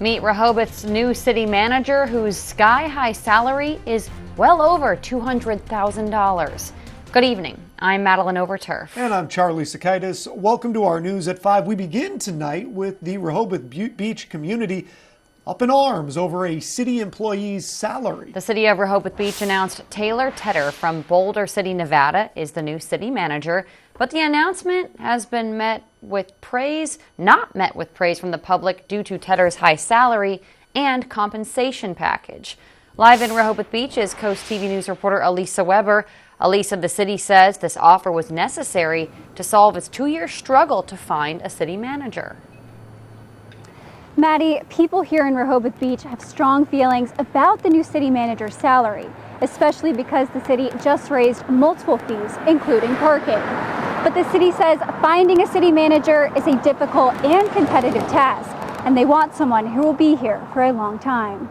Meet Rehoboth's new city manager, whose sky-high salary is well over $200,000. Good evening. I'm Madeline Overturf. And I'm Charlie Sakaitis. Welcome to our News at 5. We begin tonight with the Rehoboth Beach community up in arms over a city employee's salary. The city of Rehoboth Beach announced Taylour Tedder from Boulder City, Nevada is the new city manager, but the announcement has been not met with praise from the public due to Tedder's high salary and compensation package. Live in Rehoboth Beach is Coast TV News reporter Elisa Weber. Elisa, the city says this offer was necessary to solve its 2-year struggle to find a city manager. Maddie, people here in Rehoboth Beach have strong feelings about the new city manager's salary, especially because the city just raised multiple fees, including parking. But the city says finding a city manager is a difficult and competitive task, and they want someone who will be here for a long time.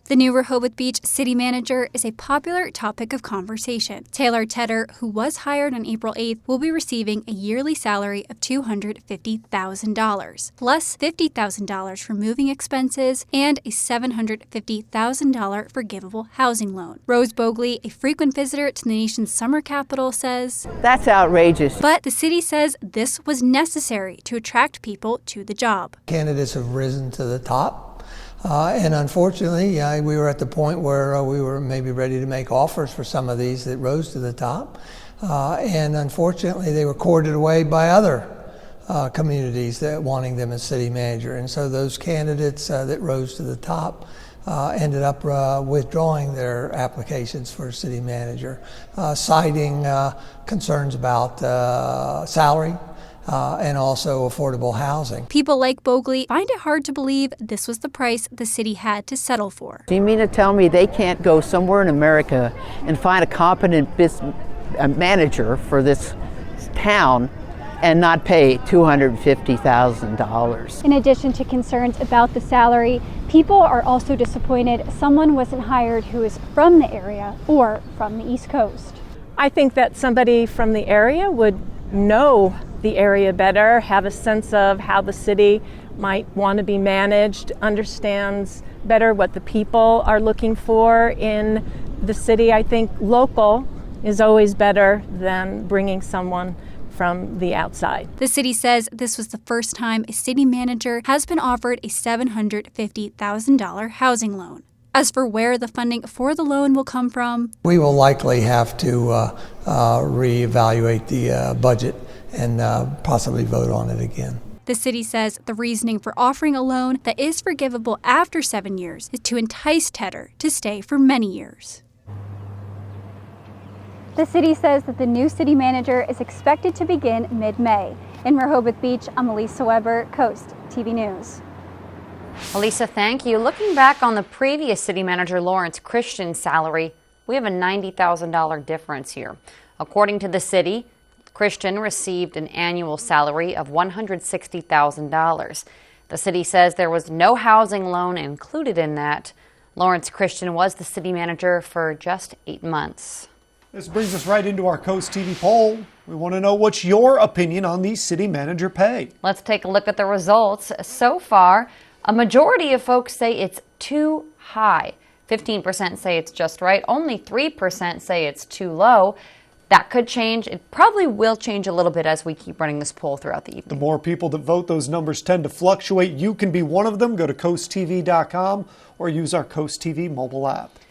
The new Rehoboth Beach city manager is a popular topic of conversation. Taylour Tedder, who was hired on April 8th, will be receiving a yearly salary of $250,000, plus $50,000 for moving expenses and a $750,000 forgivable housing loan. Rose Bogley, a frequent visitor to the nation's summer capital, says, "That's outrageous." But the city says this was necessary to attract people to the job. Candidates have risen to the top. And unfortunately, we were at the point where we were maybe ready to make offers for some of these that rose to the top. And unfortunately, they were courted away by other communities that wanting them as city manager. And so those candidates that rose to the top ended up withdrawing their applications for city manager, citing concerns about salary, and also affordable housing. People like Bogley find it hard to believe this was the price the city had to settle for. Do you mean to tell me they can't go somewhere in America and find a competent manager for this town and not pay $250,000? In addition to concerns about the salary, people are also disappointed someone wasn't hired who is from the area or from the East Coast. I think that somebody from the area would know the area better, have a sense of how the city might want to be managed, understands better what the people are looking for in the city. I think local is always better than bringing someone from the outside. The city says this was the first time a city manager has been offered a $750,000 housing loan. As for where the funding for the loan will come from, we will likely have to reevaluate the budget and possibly vote on it again. The city says the reasoning for offering a loan that is forgivable after 7 years is to entice Tedder to stay for many years. The city says that the new city manager is expected to begin mid-May. In Rehoboth Beach, I'm Elisa Weber, Coast TV News. Elisa, thank you. Looking back on the previous city manager, Lawrence Christian's salary, we have a $90,000 difference here. According to the city, Christian received an annual salary of $160,000. The city says there was no housing loan included in that. Lawrence Christian was the city manager for just 8 months. This brings us right into our Coast TV poll. We want to know what's your opinion on the city manager pay. Let's take a look at the results. So far, a majority of folks say it's too high. 15% say it's just right. Only 3% say it's too low. That could change. It probably will change a little bit as we keep running this poll throughout the evening. The more people that vote, those numbers tend to fluctuate. You can be one of them. Go to coasttv.com or use our Coast TV mobile app.